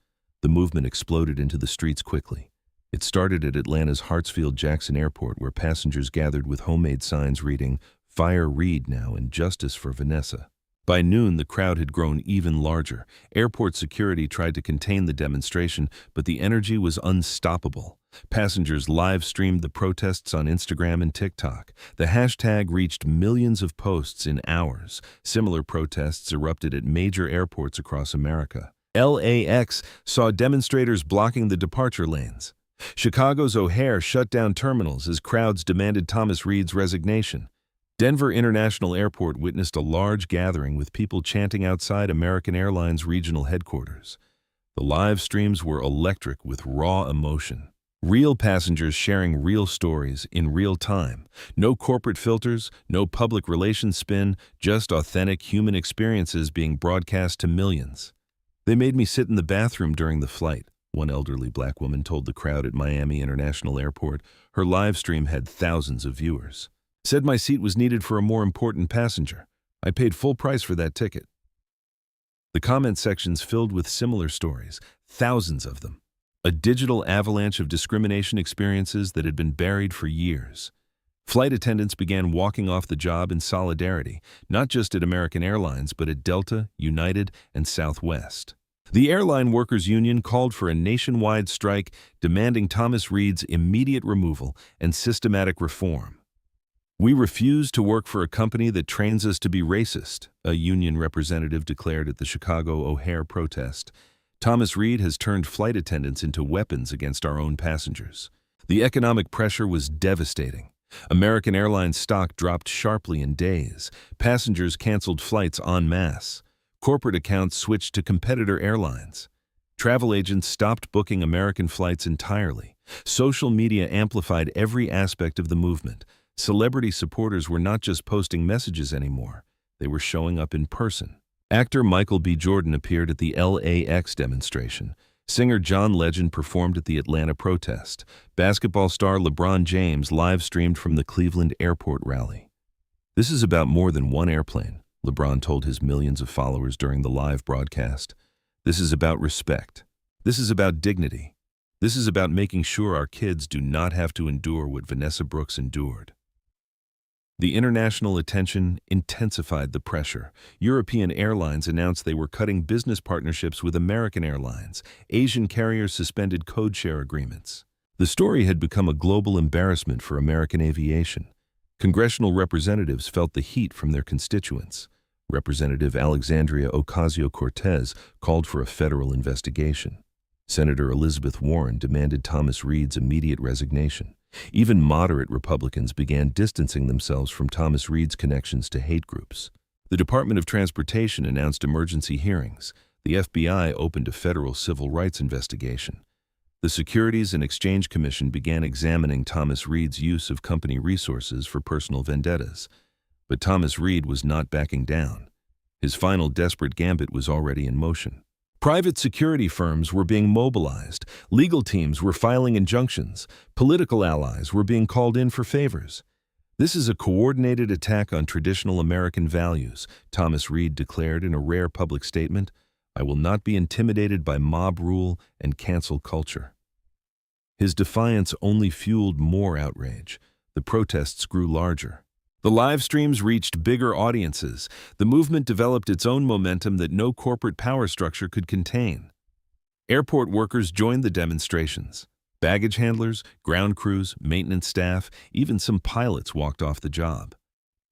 [SPEAKER 1] The movement exploded into the streets quickly. It started at Atlanta's Hartsfield-Jackson Airport, where passengers gathered with homemade signs reading, "Fire Reed now and justice for Vanessa." By noon, the crowd had grown even larger. Airport security tried to contain the demonstration, but the energy was unstoppable. Passengers live-streamed the protests on Instagram and TikTok. The hashtag reached millions of posts in hours. Similar protests erupted at major airports across America. LAX saw demonstrators blocking the departure lanes. Chicago's O'Hare shut down terminals as crowds demanded Thomas Reed's resignation. Denver International Airport witnessed a large gathering with people chanting outside American Airlines regional headquarters. The live streams were electric with raw emotion. Real passengers sharing real stories in real time. No corporate filters, no public relations spin, just authentic human experiences being broadcast to millions. "They made me sit in the bathroom during the flight," one elderly black woman told the crowd at Miami International Airport. Her live stream had thousands of viewers. "Said my seat was needed for a more important passenger. I paid full price for that ticket." The comment sections filled with similar stories, thousands of them. A digital avalanche of discrimination experiences that had been buried for years. Flight attendants began walking off the job in solidarity, not just at American Airlines, but at Delta, United, and Southwest. The Airline Workers Union called for a nationwide strike demanding Thomas Reed's immediate removal and systematic reform. "We refuse to work for a company that trains us to be racist," a union representative declared at the Chicago O'Hare protest. "Thomas Reed has turned flight attendants into weapons against our own passengers." The economic pressure was devastating. American Airlines stock dropped sharply in days. Passengers canceled flights en masse. Corporate accounts switched to competitor airlines. Travel agents stopped booking American flights entirely. Social media amplified every aspect of the movement. Celebrity supporters were not just posting messages anymore. They were showing up in person. Actor Michael B. Jordan appeared at the LAX demonstration. Singer John Legend performed at the Atlanta protest. Basketball star LeBron James live-streamed from the Cleveland airport rally. "This is about more than one airplane," LeBron told his millions of followers during the live broadcast. "This is about respect. This is about dignity. This is about making sure our kids do not have to endure what Vanessa Brooks endured." The international attention intensified the pressure. European airlines announced they were cutting business partnerships with American Airlines. Asian carriers suspended code-share agreements. The story had become a global embarrassment for American aviation. Congressional representatives felt the heat from their constituents. Representative Alexandria Ocasio-Cortez called for a federal investigation. Senator Elizabeth Warren demanded Thomas Reed's immediate resignation. Even moderate Republicans began distancing themselves from Thomas Reed's connections to hate groups. The Department of Transportation announced emergency hearings. The FBI opened a federal civil rights investigation. The Securities and Exchange Commission began examining Thomas Reed's use of company resources for personal vendettas. But Thomas Reed was not backing down. His final desperate gambit was already in motion. Private security firms were being mobilized, legal teams were filing injunctions, political allies were being called in for favors. "This is a coordinated attack on traditional American values," Thomas Reed declared in a rare public statement. "I will not be intimidated by mob rule and cancel culture." His defiance only fueled more outrage. The protests grew larger. The live streams reached bigger audiences. The movement developed its own momentum that no corporate power structure could contain. Airport workers joined the demonstrations. Baggage handlers, ground crews, maintenance staff, even some pilots walked off the job.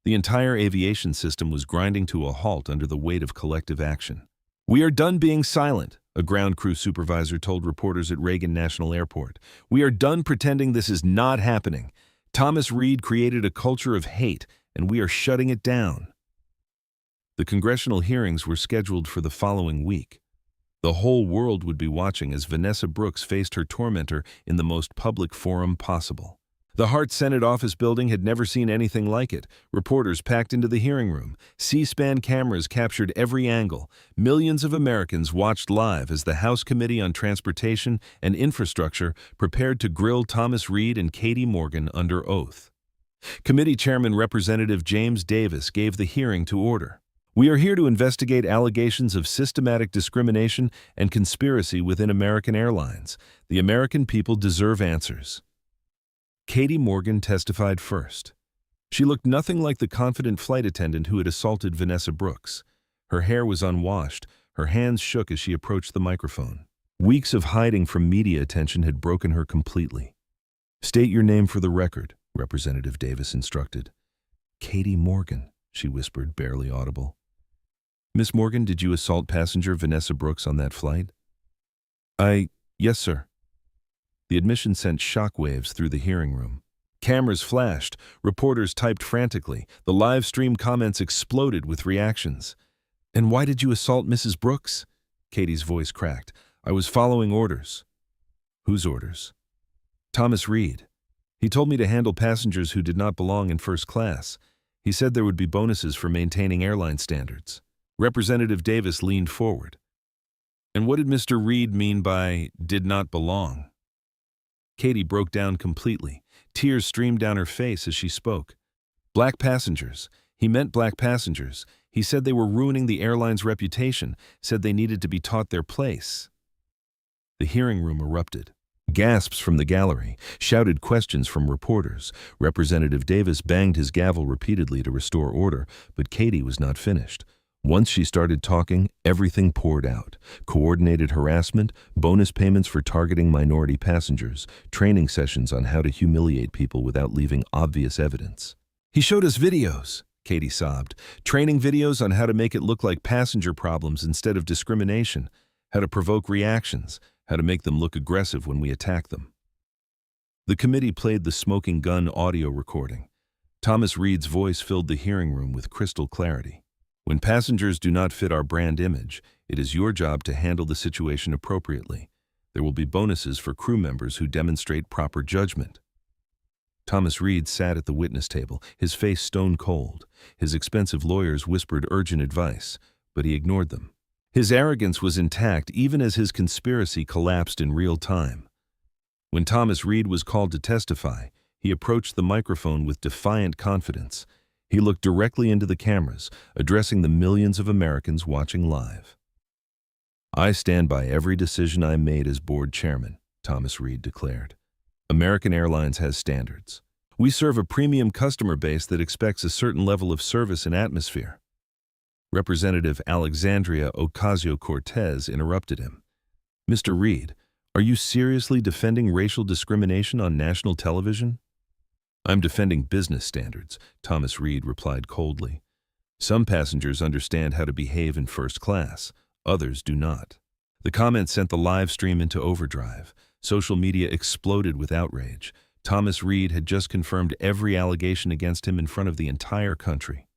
[SPEAKER 1] The entire aviation system was grinding to a halt under the weight of collective action. "We are done being silent," a ground crew supervisor told reporters at Reagan National Airport. "We are done pretending this is not happening. Thomas Reed created a culture of hate, and we are shutting it down." The congressional hearings were scheduled for the following week. The whole world would be watching as Vanessa Brooks faced her tormentor in the most public forum possible. The Hart Senate office building had never seen anything like it. Reporters packed into the hearing room. C-SPAN cameras captured every angle. Millions of Americans watched live as the House Committee on Transportation and Infrastructure prepared to grill Thomas Reed and Katie Morgan under oath. Committee Chairman Representative James Davis gave the hearing to order. "We are here to investigate allegations of systematic discrimination and conspiracy within American Airlines. The American people deserve answers." Katie Morgan testified first. She looked nothing like the confident flight attendant who had assaulted Vanessa Brooks. Her hair was unwashed. Her hands shook as she approached the microphone. Weeks of hiding from media attention had broken her completely. "State your name for the record," Representative Davis instructed. "Katie Morgan," she whispered, barely audible. "Miss Morgan, did you assault passenger Vanessa Brooks on that flight?" Yes, sir." The admission sent shockwaves through the hearing room. Cameras flashed, reporters typed frantically, the live stream comments exploded with reactions. "And why did you assault Mrs. Brooks?" Katie's voice cracked. "I was following orders." "Whose orders?" "Thomas Reed. He told me to handle passengers who did not belong in first class. He said there would be bonuses for maintaining airline standards." Representative Davis leaned forward. "And what did Mr. Reed mean by did not belong?" Katie broke down completely. Tears streamed down her face as she spoke. "Black passengers. He meant black passengers. He said they were ruining the airline's reputation, said they needed to be taught their place." The hearing room erupted. Gasps from the gallery, shouted questions from reporters. Representative Davis banged his gavel repeatedly to restore order, but Katie was not finished. Once she started talking, everything poured out. Coordinated harassment, bonus payments for targeting minority passengers, training sessions on how to humiliate people without leaving obvious evidence. "He showed us videos," Katie sobbed. "Training videos on how to make it look like passenger problems instead of discrimination, how to provoke reactions, how to make them look aggressive when we attack them." The committee played the smoking gun audio recording. Thomas Reed's voice filled the hearing room with crystal clarity. "When passengers do not fit our brand image, it is your job to handle the situation appropriately. There will be bonuses for crew members who demonstrate proper judgment." Thomas Reed sat at the witness table, his face stone cold. His expensive lawyers whispered urgent advice, but he ignored them. His arrogance was intact even as his conspiracy collapsed in real time. When Thomas Reed was called to testify, he approached the microphone with defiant confidence. He looked directly into the cameras, addressing the millions of Americans watching live. "I stand by every decision I made as board chairman," Thomas Reed declared. "American Airlines has standards. We serve a premium customer base that expects a certain level of service and atmosphere." Representative Alexandria Ocasio-Cortez interrupted him. "Mr. Reed, are you seriously defending racial discrimination on national television?" "I'm defending business standards," Thomas Reed replied coldly. "Some passengers understand how to behave in first class, others do not." The comment sent the live stream into overdrive. Social media exploded with outrage. Thomas Reed had just confirmed every allegation against him in front of the entire country.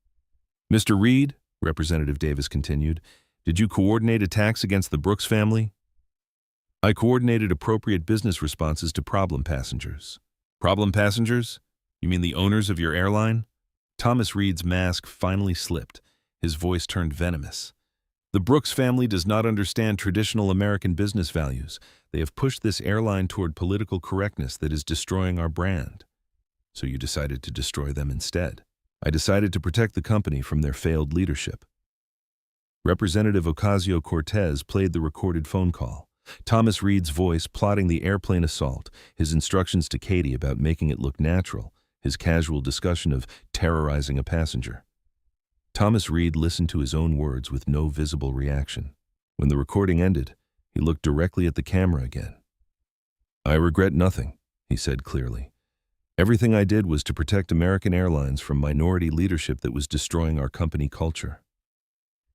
[SPEAKER 1] "Mr. Reed," Representative Davis continued, "did you coordinate attacks against the Brooks family?" "I coordinated appropriate business responses to problem passengers." "Problem passengers? You mean the owners of your airline?" Thomas Reed's mask finally slipped. His voice turned venomous. "The Brooks family does not understand traditional American business values. They have pushed this airline toward political correctness that is destroying our brand. So you decided to destroy them instead." "I decided to protect the company from their failed leadership." Representative Ocasio-Cortez played the recorded phone call. Thomas Reed's voice plotting the airplane assault, his instructions to Katie about making it look natural, his casual discussion of terrorizing a passenger. Thomas Reed listened to his own words with no visible reaction. When the recording ended, he looked directly at the camera again. "I regret nothing," he said clearly. "Everything I did was to protect American Airlines from minority leadership that was destroying our company culture."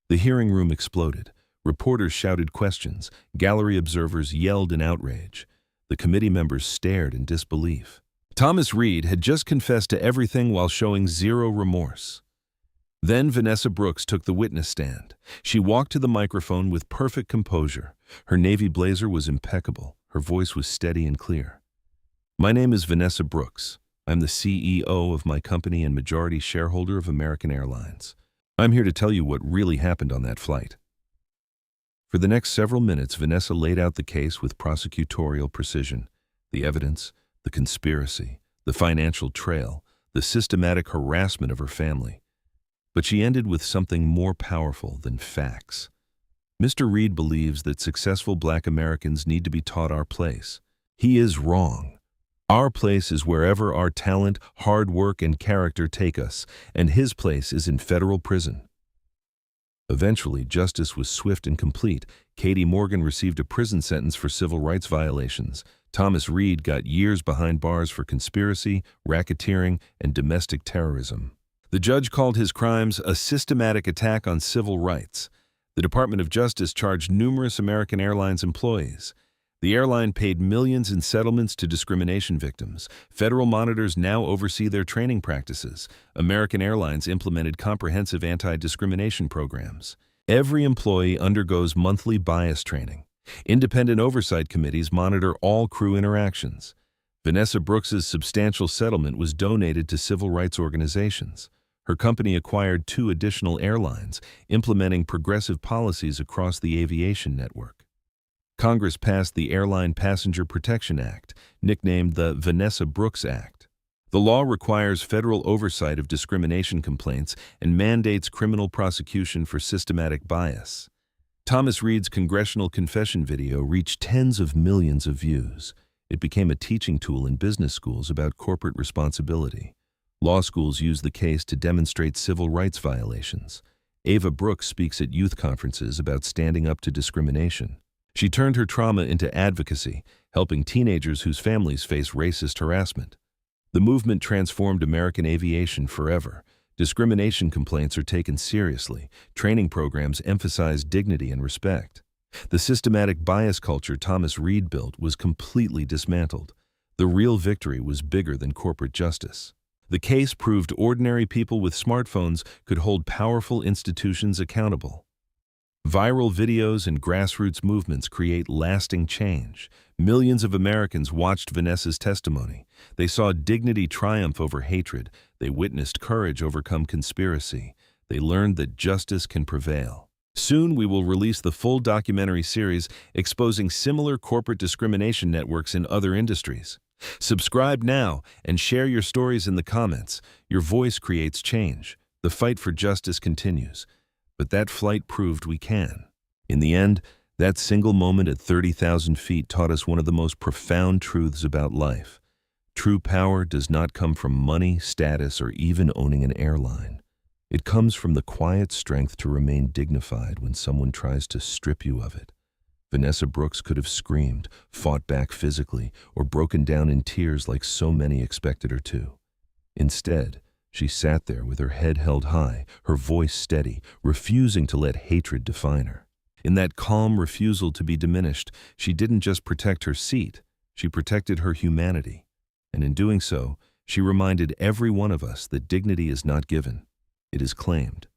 [SPEAKER 1] The hearing room exploded. Reporters shouted questions. Gallery observers yelled in outrage. The committee members stared in disbelief. Thomas Reed had just confessed to everything while showing zero remorse. Then Vanessa Brooks took the witness stand. She walked to the microphone with perfect composure. Her navy blazer was impeccable. Her voice was steady and clear. "My name is Vanessa Brooks. I'm the CEO of my company and majority shareholder of American Airlines. I'm here to tell you what really happened on that flight." For the next several minutes, Vanessa laid out the case with prosecutorial precision. The evidence, the conspiracy, the financial trail, the systematic harassment of her family. But she ended with something more powerful than facts. "Mr. Reed believes that successful Black Americans need to be taught our place. He is wrong. Our place is wherever our talent, hard work, and character take us, and his place is in federal prison." Eventually, justice was swift and complete. Katie Morgan received a prison sentence for civil rights violations. Thomas Reed got years behind bars for conspiracy, racketeering, and domestic terrorism. The judge called his crimes a systematic attack on civil rights. The Department of Justice charged numerous American Airlines employees. The airline paid millions in settlements to discrimination victims. Federal monitors now oversee their training practices. American Airlines implemented comprehensive anti-discrimination programs. Every employee undergoes monthly bias training. Independent oversight committees monitor all crew interactions. Vanessa Brooks's substantial settlement was donated to civil rights organizations. Her company acquired 2 additional airlines, implementing progressive policies across the aviation network. Congress passed the Airline Passenger Protection Act, nicknamed the Vanessa Brooks Act. The law requires federal oversight of discrimination complaints and mandates criminal prosecution for systematic bias. Thomas Reed's congressional confession video reached tens of millions of views. It became a teaching tool in business schools about corporate responsibility. Law schools use the case to demonstrate civil rights violations. Ava Brooks speaks at youth conferences about standing up to discrimination. She turned her trauma into advocacy, helping teenagers whose families face racist harassment. The movement transformed American aviation forever. Discrimination complaints are taken seriously. Training programs emphasize dignity and respect. The systematic bias culture Thomas Reed built was completely dismantled. The real victory was bigger than corporate justice. The case proved ordinary people with smartphones could hold powerful institutions accountable. Viral videos and grassroots movements create lasting change. Millions of Americans watched Vanessa's testimony. They saw dignity triumph over hatred. They witnessed courage overcome conspiracy. They learned that justice can prevail. Soon we will release the full documentary series exposing similar corporate discrimination networks in other industries. Subscribe now and share your stories in the comments. Your voice creates change. The fight for justice continues. But that flight proved we can. In the end, that single moment at 30,000 feet taught us one of the most profound truths about life. True power does not come from money, status, or even owning an airline. It comes from the quiet strength to remain dignified when someone tries to strip you of it. Vanessa Brooks could have screamed, fought back physically, or broken down in tears like so many expected her to. Instead, she sat there with her head held high, her voice steady, refusing to let hatred define her. In that calm refusal to be diminished, she didn't just protect her seat, she protected her humanity. And in doing so, she reminded every one of us that dignity is not given, it is claimed.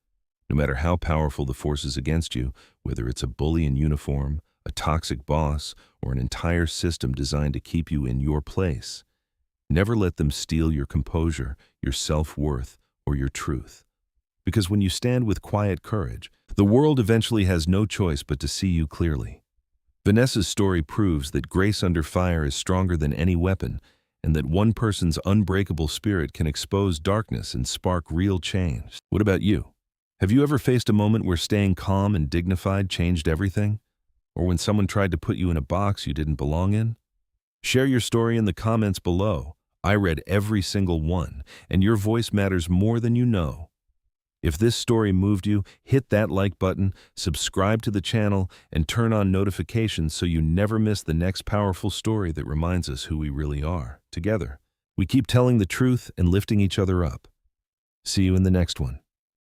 [SPEAKER 1] No matter how powerful the forces against you, whether it's a bully in uniform, a toxic boss, or an entire system designed to keep you in your place, never let them steal your composure, your self-worth, or your truth. Because when you stand with quiet courage, the world eventually has no choice but to see you clearly. Vanessa's story proves that grace under fire is stronger than any weapon, and that one person's unbreakable spirit can expose darkness and spark real change. What about you? Have you ever faced a moment where staying calm and dignified changed everything? Or when someone tried to put you in a box you didn't belong in? Share your story in the comments below. I read every single one, and your voice matters more than you know. If this story moved you, hit that like button, subscribe to the channel, and turn on notifications so you never miss the next powerful story that reminds us who we really are. Together, we keep telling the truth and lifting each other up. See you in the next one.